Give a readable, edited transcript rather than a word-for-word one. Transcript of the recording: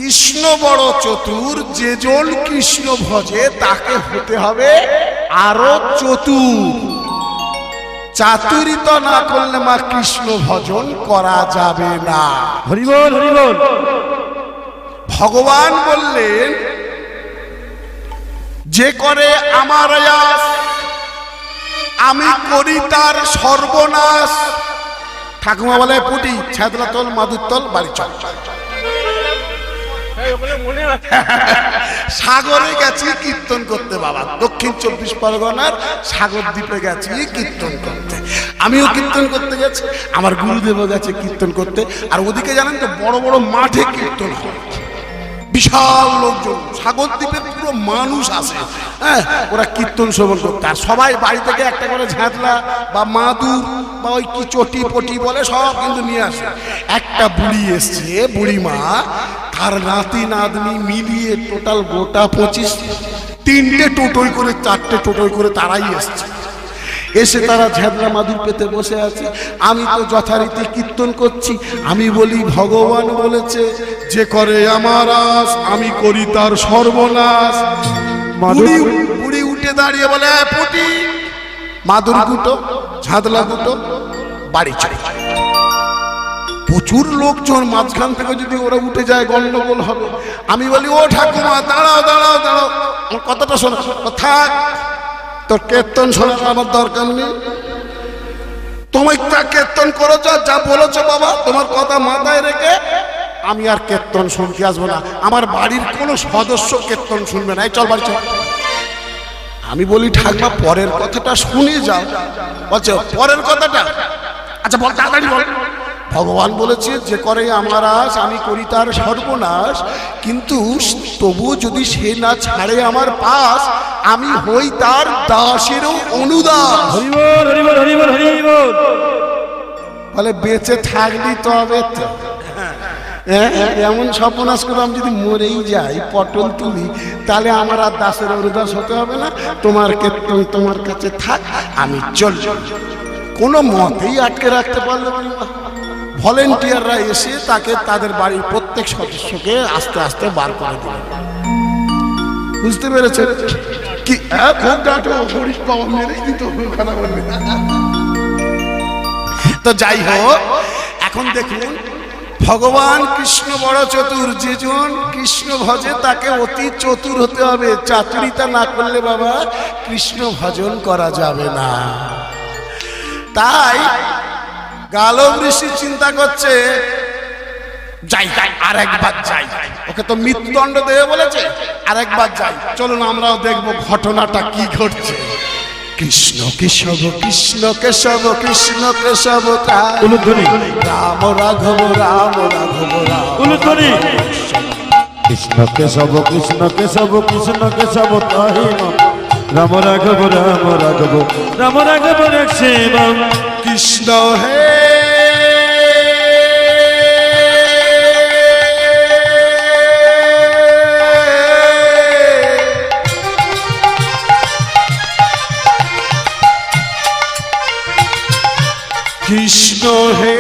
কৃষ্ণ বড় চতুর, যেজন কৃষ্ণ ভজে তাকে হতে হবে আরো চতুর। চাতুরিত না করলে মা কৃষ্ণ ভজন করা যাবে না। হরি বল হরি বল। ভগবান বললেন, যে করে আমার আয়াস আমি করি তার সর্বনাশ। ঠাকুমা বলে পুটি ছেদলা তল মাদুর তল বাড়ি চল। সাগরে গেছি কীর্তন করতে বাবা, দক্ষিণ 24 পরগনার সাগর দ্বীপে গেছি কীর্তন করতে। আমিও কীর্তন করতে গেছি, আমার গুরুদেবও গেছে কীর্তন করতে। আর ওদিকে জানেন তো বড় বড় মাঠে কীর্তন হয়, বিশাল লোকজন, সাগর দ্বীপে পুরো মানুষ আসে। হ্যাঁ, ওরা কীর্তন শ্রবণ করতে। আর সবাই বাড়ি থেকে একটা করে ঝাঁতলা বা মাদুর বা ওই কি চটি পটি বলে সব কিন্তু নিয়ে আসে। একটা বুড়ি এসছে, বুড়ি মা, তার নাতি নাতনি মিলিয়ে টোটাল গোটা 25, 3টে টোটোই করে 4টে টোটোই করে তারাই এসছে। এসে তারা ঝাঁদরা মাদুর পেতে বসে আছে। আমি তো যথারীতি কীর্তন করছি। আমি বলি ভগবান বলেছে, যে করে আমার আস আমি করি তার সর্বনাশ। বুড়ি উঠে দাঁড়িয়ে বলে, পুটি মাদুর গুটো, ঝাঁদলা গুটো, বাড়ি চলে। প্রচুর লোকজন, মাঝখান থেকে যদি ওরা উঠে যায় গন্ডগোল হবে। আমি বলি, ও ঠাকুমা দাঁড়াও দাঁড়াও দাঁড়াও, কথাটা শোনো। থাক, তোর কীর্তন শোনার আমার দরকার নেই। তুমি কীর্তন করেছো, যা বলেছো বাবা, তোমার কথা মাথায় রেখে আমি আর কীর্তন শুনতে আসবো না। আমার বাড়ির কোনো সদস্য কীর্তন শুনবে না, চল বাড়ি চল। আমি বলি, ঠাকুমা পরের কথাটা শুনে যাও। বলছে পরের কথাটা? আচ্ছা বল, তাড়াতাড়ি বল। ভগবান বলেছে, যে করে আমার আস আমি করি তার সর্বনাশ। কিন্তু তবু যদি সে না ছাড়ে আমার পাশ, আমি হই তার দাসেরও অনুদাস। বলে বেঁচে থাকলি তবে তো। এমন সর্বনাশ করে আমি যদি মরেই যাই, পটল তুলি, তাহলে আমার আর দাসের অনুদাস হতে হবে না। তোমার কীর্তন তোমার কাছে থাক, আমি চল। কোনো মতেই আটকে রাখতে পারলো না। ভলেন্টিয়াররা এসে তাকে তাদের বাড়ির প্রত্যেক সদস্যকে আস্তে আস্তে বার করে দিল। বুঝতে পেরেছে কি? তো যাই হোক, এখন দেখুন ভগবান কৃষ্ণ বড় চতুর, যেজন কৃষ্ণ ভজে তাকে অতি চতুর হতে হবে। চাতুরিতা না করলে বাবা কৃষ্ণ ভজন করা যাবে না। তাই গালব ঋষি চিন্তা করছে, যাই যাই আর একবার যাই। ওকে তো মৃত্যুদণ্ড দেবে বলেছে, আর একবার যাই। চলুন আমরাও দেখবো ঘটনাটা কি ঘটছে। কৃষ্ণ কেশব কৃষ্ণ কেশব কৃষ্ণ কেশব রাম রাঘব রাম রাঘব রাম। কৃষ্ণ কেশব কৃষ্ণ কেশব কৃষ্ণ কেশব রাম রাঘব রাম রাঘব রাম রাঘব রাম। কৃষ্ণ হে কৃষ্ণ হে